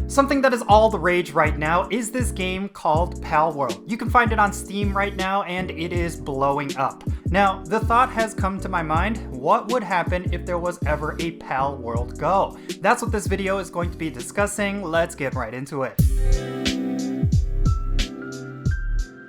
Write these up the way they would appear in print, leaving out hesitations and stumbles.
Something that is all the rage right now is this game called Palworld. You can find it on Steam right now and it is blowing up. Now, the thought has come to my mind, what would happen if there was ever a Palworld Go? That's what this video is going to be discussing. Let's get right into it.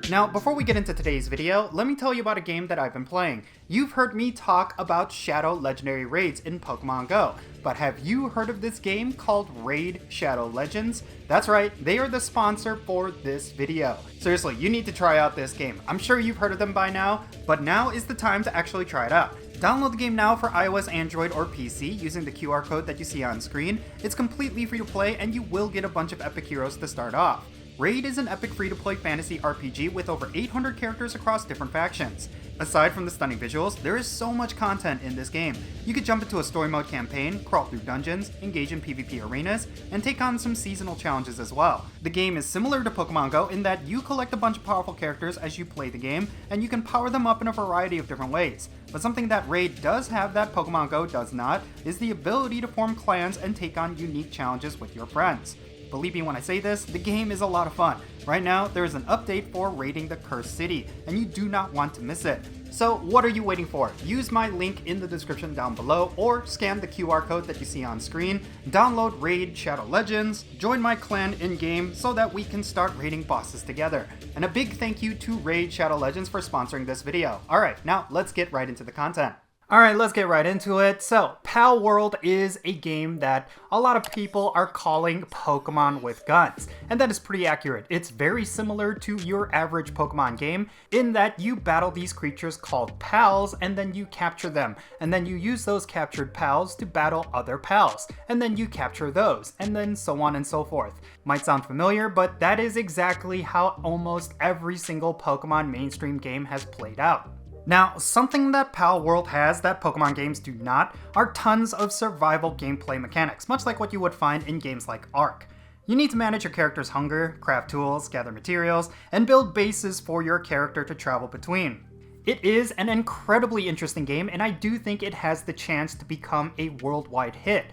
Now, before we get into today's video, let me tell you about a game that I've been playing. You've heard me talk about Shadow Legendary Raids in Pokemon Go, but have you heard of this game called Raid Shadow Legends? That's right, they are the sponsor for this video. Seriously, you need to try out this game. I'm sure you've heard of them by now, but now is the time to actually try it out. Download the game now for iOS, Android, or PC using the QR code that you see on screen. It's completely free to play and you will get a bunch of epic heroes to start off. Raid is an epic free-to-play fantasy RPG with over 800 characters across different factions. Aside from the stunning visuals, there is so much content in this game. You could jump into a story mode campaign, crawl through dungeons, engage in PvP arenas, and take on some seasonal challenges as well. The game is similar to Pokemon Go in that you collect a bunch of powerful characters as you play the game, and you can power them up in a variety of different ways. But something that Raid does have that Pokemon Go does not is the ability to form clans and take on unique challenges with your friends. Believe me when I say this, the game is a lot of fun. Right now, there is an update for raiding the Cursed City, and you do not want to miss it. So what are you waiting for? Use my link in the description down below, or scan the QR code that you see on screen, download Raid Shadow Legends, join my clan in-game so that we can start raiding bosses together. And a big thank you to Raid Shadow Legends for sponsoring this video. Alright, now let's get right into the content. Alright, let's get right into it. So, Palworld is a game that a lot of people are calling Pokemon with guns, and that is pretty accurate. It's very similar to your average Pokemon game in that you battle these creatures called pals, and then you capture them, and then you use those captured pals to battle other pals, and then you capture those, and then so on and so forth. Might sound familiar, but that is exactly how almost every single Pokemon mainstream game has played out. Now, something that Palworld has that Pokemon games do not are tons of survival gameplay mechanics, much like what you would find in games like Ark. You need to manage your character's hunger, craft tools, gather materials, and build bases for your character to travel between. It is an incredibly interesting game, and I do think it has the chance to become a worldwide hit,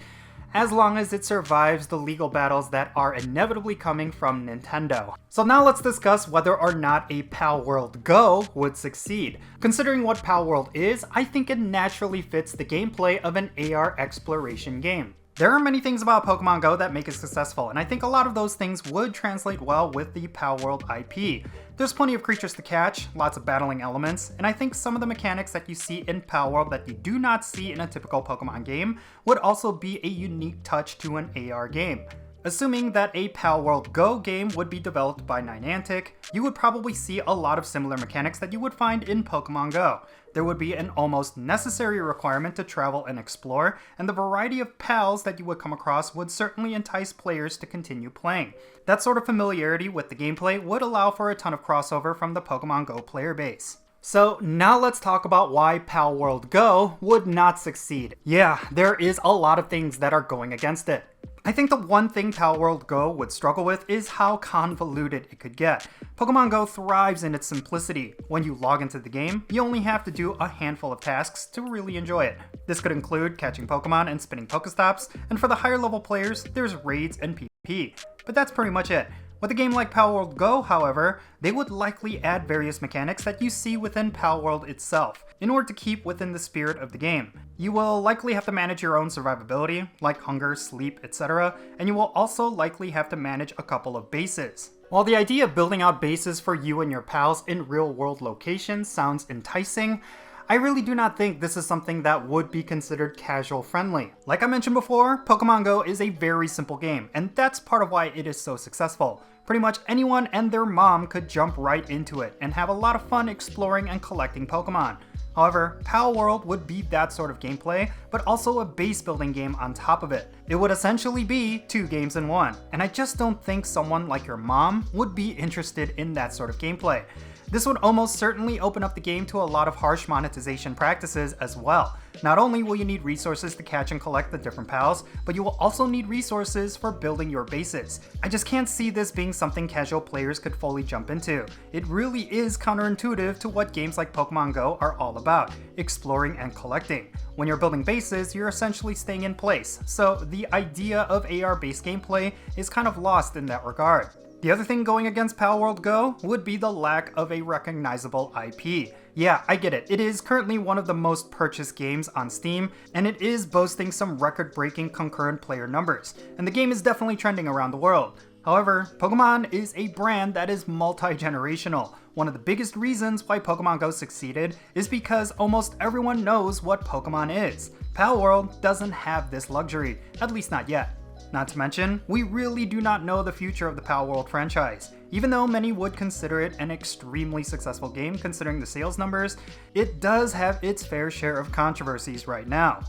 as long as it survives the legal battles that are inevitably coming from Nintendo. So now let's discuss whether or not a Palworld Go would succeed. Considering what Palworld is, I think it naturally fits the gameplay of an AR exploration game. There are many things about Pokemon Go that make it successful, and I think a lot of those things would translate well with the Palworld IP. There's plenty of creatures to catch, lots of battling elements, and I think some of the mechanics that you see in Palworld that you do not see in a typical Pokemon game would also be a unique touch to an AR game. Assuming that a Palworld Go game would be developed by Niantic, you would probably see a lot of similar mechanics that you would find in Pokemon Go. There would be an almost necessary requirement to travel and explore, and the variety of pals that you would come across would certainly entice players to continue playing. That sort of familiarity with the gameplay would allow for a ton of crossover from the Pokemon Go player base. So now let's talk about why Palworld Go would not succeed. Yeah, there is a lot of things that are going against it. I think the one thing Palworld Go would struggle with is how convoluted it could get. Pokemon Go thrives in its simplicity. When you log into the game, you only have to do a handful of tasks to really enjoy it. This could include catching Pokemon and spinning Pokestops, and for the higher level players, there's raids and PvP. But that's pretty much it. With a game like Palworld Go, however, they would likely add various mechanics that you see within Palworld itself, in order to keep within the spirit of the game. You will likely have to manage your own survivability, like hunger, sleep, etc., and you will also likely have to manage a couple of bases. While the idea of building out bases for you and your pals in real-world locations sounds enticing, I really do not think this is something that would be considered casual friendly. Like I mentioned before, Pokemon Go is a very simple game, and that's part of why it is so successful. Pretty much anyone and their mom could jump right into it and have a lot of fun exploring and collecting Pokemon. However, Palworld would be that sort of gameplay, but also a base building game on top of it. It would essentially be 2 games in 1, and I just don't think someone like your mom would be interested in that sort of gameplay. This would almost certainly open up the game to a lot of harsh monetization practices as well. Not only will you need resources to catch and collect the different pals, but you will also need resources for building your bases. I just can't see this being something casual players could fully jump into. It really is counterintuitive to what games like Pokemon Go are all about, exploring and collecting. When you're building bases, you're essentially staying in place, so the idea of AR-based gameplay is kind of lost in that regard. The other thing going against Palworld Go would be the lack of a recognizable IP. Yeah, I get it. It is currently one of the most purchased games on Steam, and it is boasting some record-breaking concurrent player numbers, and the game is definitely trending around the world. However, Pokemon is a brand that is multi-generational. One of the biggest reasons why Pokemon Go succeeded is because almost everyone knows what Pokemon is. Palworld doesn't have this luxury, at least not yet. Not to mention, we really do not know the future of the Palworld franchise. Even though many would consider it an extremely successful game considering the sales numbers, it does have its fair share of controversies right now.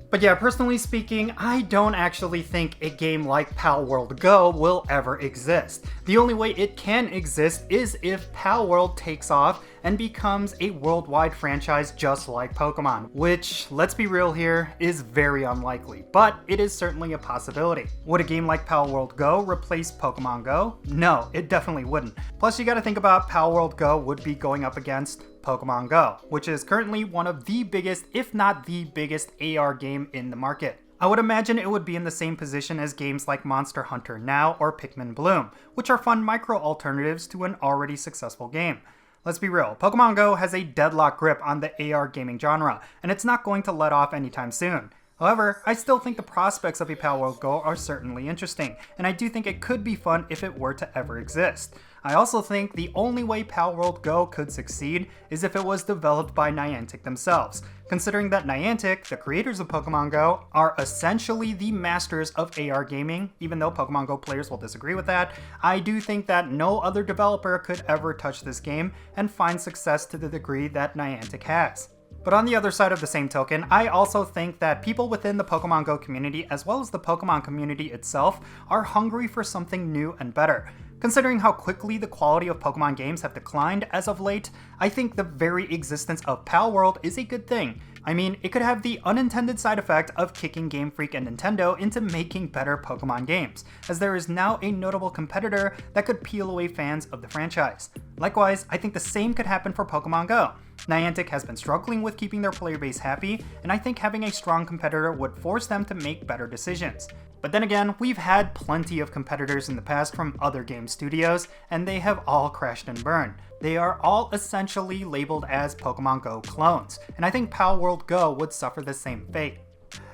But yeah, personally speaking, I don't actually think a game like Palworld Go will ever exist. The only way it can exist is if Palworld takes off and becomes a worldwide franchise just like Pokemon, which, let's be real here, is very unlikely, but it is certainly a possibility. Would a game like Palworld Go replace Pokemon Go? No, it definitely wouldn't. Plus, you gotta think about Palworld Go would be going up against Pokemon Go, which is currently one of the biggest, if not the biggest, AR game in the market. I would imagine it would be in the same position as games like Monster Hunter Now or Pikmin Bloom, which are fun micro alternatives to an already successful game. Let's be real, Pokemon Go has a deadlock grip on the AR gaming genre, and it's not going to let off anytime soon. However, I still think the prospects of a Palworld Go are certainly interesting, and I do think it could be fun if it were to ever exist. I also think the only way Palworld Go could succeed is if it was developed by Niantic themselves, considering that Niantic, the creators of Pokemon Go, are essentially the masters of AR gaming. Even though Pokemon Go players will disagree with that, I do think that no other developer could ever touch this game and find success to the degree that Niantic has. But on the other side of the same token, I also think that people within the Pokemon Go community, as well as the Pokemon community itself, are hungry for something new and better. Considering how quickly the quality of Pokemon games have declined as of late, I think the very existence of Palworld is a good thing. I mean, it could have the unintended side effect of kicking Gamefreak and Nintendo into making better Pokemon games, as there is now a notable competitor that could peel away fans of the franchise. Likewise, I think the same could happen for Pokemon Go. Niantic has been struggling with keeping their player base happy, and I think having a strong competitor would force them to make better decisions. But then again, we've had plenty of competitors in the past from other game studios, and they have all crashed and burned. They are all essentially labeled as Pokemon Go clones, and I think Palworld Go would suffer the same fate.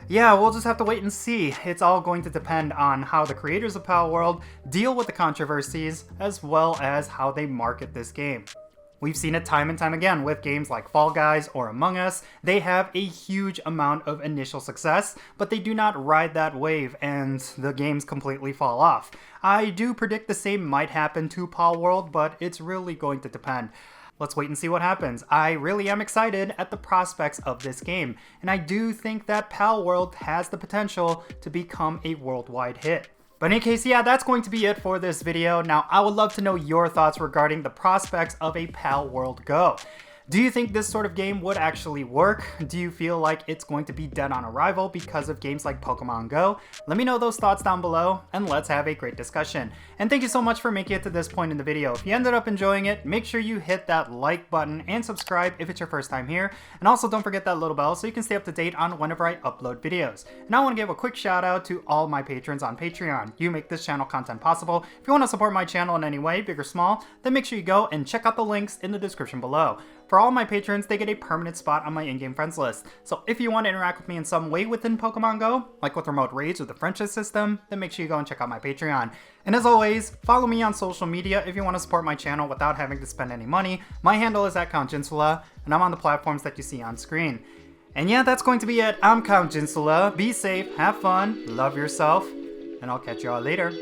Yeah, we'll just have to wait and see. It's all going to depend on how the creators of Palworld deal with the controversies, as well as how they market this game. We've seen it time and time again with games like Fall Guys or Among Us. They have a huge amount of initial success, but they do not ride that wave and the games completely fall off. I do predict the same might happen to Palworld, but it's really going to depend. Let's wait and see what happens. I really am excited at the prospects of this game, and I do think that Palworld has the potential to become a worldwide hit. But in any case, yeah, that's going to be it for this video. Now, I would love to know your thoughts regarding the prospects of a Palworld Go. Do you think this sort of game would actually work? Do you feel like it's going to be dead on arrival because of games like Pokemon Go? Let me know those thoughts down below, and let's have a great discussion. And thank you so much for making it to this point in the video. If you ended up enjoying it, make sure you hit that like button and subscribe if it's your first time here. And also don't forget that little bell so you can stay up to date on whenever I upload videos. And I want to give a quick shout out to all my patrons on Patreon. You make this channel content possible. If you want to support my channel in any way, big or small, then make sure you go and check out the links in the description below. For all my patrons, they get a permanent spot on my in-game friends list. So if you want to interact with me in some way within Pokemon Go, like with remote raids or the friendship system, then make sure you go and check out my Patreon. And as always, follow me on social media if you want to support my channel without having to spend any money. My handle is @Jinsula, and I'm on the platforms that you see on screen. And yeah, that's going to be it. I'm Jinsula. Be safe, have fun, love yourself, and I'll catch you all later.